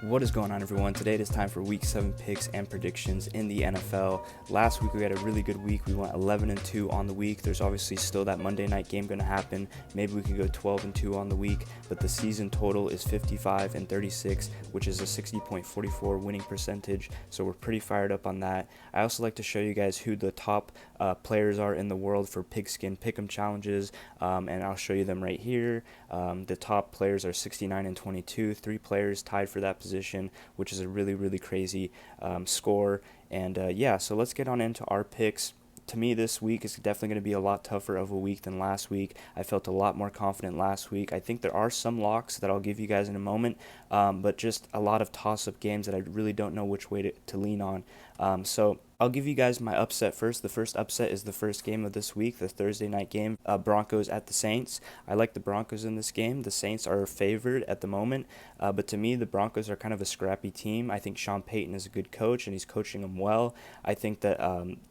What is going on, everyone? Today it is time for Week 7 picks and predictions in the NFL. Last week we had a really good week. We went 11-2 on the week. There's obviously still that Monday night game going to happen. Maybe we could go 12-2 on the week, but the season total is 55-36, which is a 60.44 winning percentage. So we're pretty fired up on that. I also like to show you guys who the top players are in the world for pigskin pick'em challenges, and I'll show you them right here. The top players are 69-22. 3 players tied for that position, which is a really crazy score. And yeah, so let's get on into our picks. To me, this week is definitely going to be a lot tougher of a week than last week. I felt a lot more confident last week. I think there are some locks that I'll give you guys in a moment, but just a lot of toss-up games that I really don't know which way to lean on. So I'll give you guys my upset first. The first upset is the first game of this week, the Thursday night game, Broncos at the Saints. I like the Broncos in this game. The Saints are favored at the moment, but to me, the Broncos are kind of a scrappy team. I think Sean Payton is a good coach, and he's coaching them well. I think that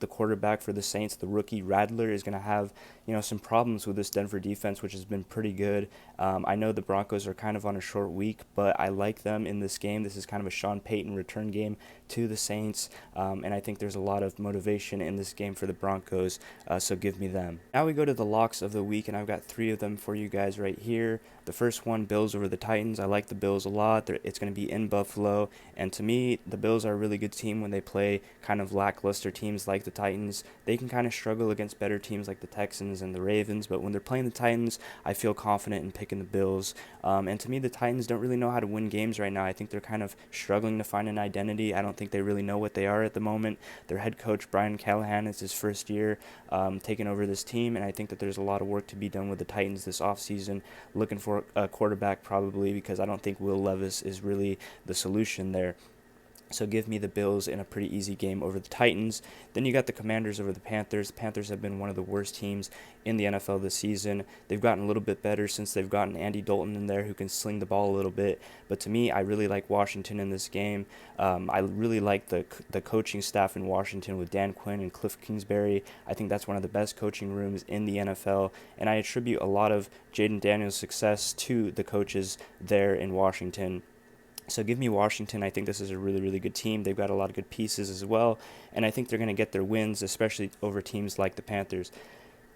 the quarterback for the Saints, the rookie Radler, is going to have some problems with this Denver defense, which has been pretty good. I know the Broncos are kind of on a short week, but I like them in this game. This is kind of a Sean Payton return game to the Saints, and I think there's a lot of motivation in this game for the Broncos, so give me them. Now we go to the locks of the week, and I've got 3 of them for you guys right here. The first one, Bills over the Titans. I like the Bills a lot. It's going to be in Buffalo, and to me, the Bills are a really good team when they play kind of lackluster teams like the Titans. They can kind of struggle against better teams like the Texans and the Ravens, but when they're playing the Titans, I feel confident in picking the Bills. And to me, the Titans don't really know how to win games right now. I think they're kind of struggling to find an identity. I don't think they really know what they are at the moment. Their head coach, Brian Callahan, is his first year taking over this team, and I think that there's a lot of work to be done with the Titans this offseason, looking for a quarterback probably, because I don't think Will Levis is really the solution there. So give me the Bills in a pretty easy game over the Titans. Then you got the Commanders over the Panthers. The Panthers have been one of the worst teams in the NFL this season. They've gotten a little bit better since they've gotten Andy Dalton in there who can sling the ball a little bit. But to me, I really like Washington in this game. I really like the coaching staff in Washington with Dan Quinn and Cliff Kingsbury. I think that's one of the best coaching rooms in the NFL. And I attribute a lot of Jaden Daniels' success to the coaches there in Washington. So give me Washington. I think this is a really good team. They've got a lot of good pieces as well, and I think they're going to get their wins, especially over teams like the Panthers.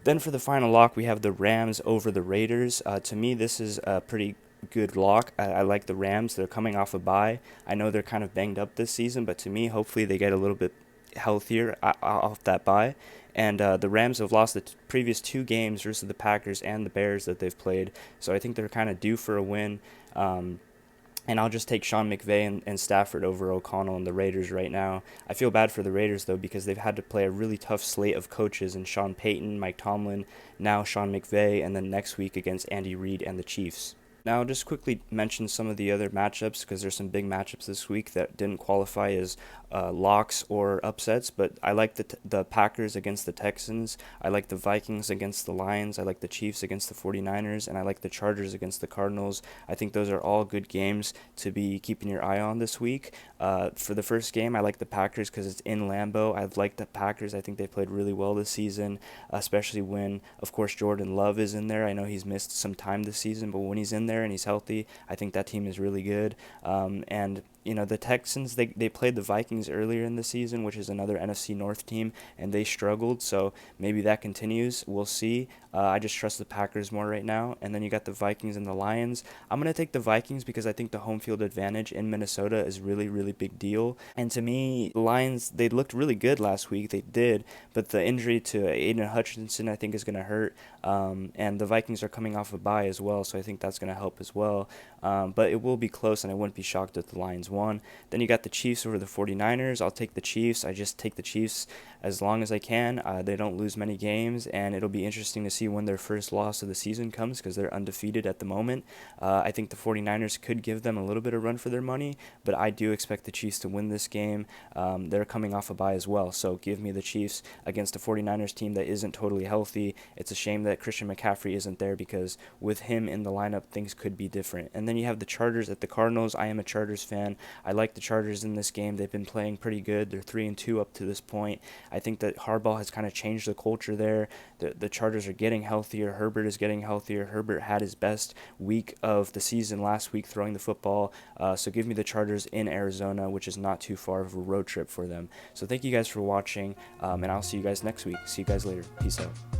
Then for the final lock, we have the Rams over the Raiders. To me, this is a pretty good lock. I like the Rams. They're coming off a bye. I know they're kind of banged up this season, but to me, hopefully they get a little bit healthier off that bye. And the Rams have lost the previous 2 games versus the Packers and the Bears that they've played, so I think they're kind of due for a win. And I'll just take Sean McVay and Stafford over O'Connell and the Raiders right now. I feel bad for the Raiders, though, because they've had to play a really tough slate of coaches in Sean Payton, Mike Tomlin, now Sean McVay, and then next week against Andy Reid and the Chiefs. Now, I'll just quickly mention some of the other matchups because there's some big matchups this week that didn't qualify as locks or upsets, but I like the Packers against the Texans. I like the Vikings against the Lions. I like the Chiefs against the 49ers, and I like the Chargers against the Cardinals. I think those are all good games to be keeping your eye on this week. For the first game, I like the Packers because it's in Lambeau. I've liked the Packers. I think they played really well this season, especially when, of course, Jordan Love is in there. I know he's missed some time this season, but when he's in there and he's healthy, I think that team is really good. And the Texans, they played the Vikings earlier in the season, which is another NFC North team, and they struggled, so maybe that continues. We'll see. I just trust the Packers more right now. And then you got the Vikings and the Lions. I'm going to take the Vikings because I think the home field advantage in Minnesota is really big deal. And to me, the Lions, they looked really good last week. They did, but the injury to Aiden Hutchinson, I think, is going to hurt. And the Vikings are coming off a bye as well, so I think that's going to help as well. But it will be close, and I wouldn't be shocked if the Lions won. Then you got the Chiefs over the 49ers. I'll take the Chiefs. I just take the Chiefs as long as I can. They don't lose many games, and it'll be interesting to see when their first loss of the season comes because they're undefeated at the moment. I think the 49ers could give them a little bit of run for their money, but I do expect the Chiefs to win this game. They're coming off a bye as well, so give me the Chiefs against a 49ers team that isn't totally healthy. It's a shame that Christian McCaffrey isn't there because with him in the lineup, things could be different. And then you have the Chargers at the Cardinals. I am a Chargers fan. I like the Chargers in this game. They've been playing pretty good. They're 3-2 up to this point. I think that Harbaugh has kind of changed the culture there. The Chargers are getting healthier. Herbert is getting healthier. Herbert had his best week of the season last week throwing the football. So give me the Chargers in Arizona, which is not too far of a road trip for them. So thank you guys for watching, and I'll see you guys next week. See you guys later. Peace out.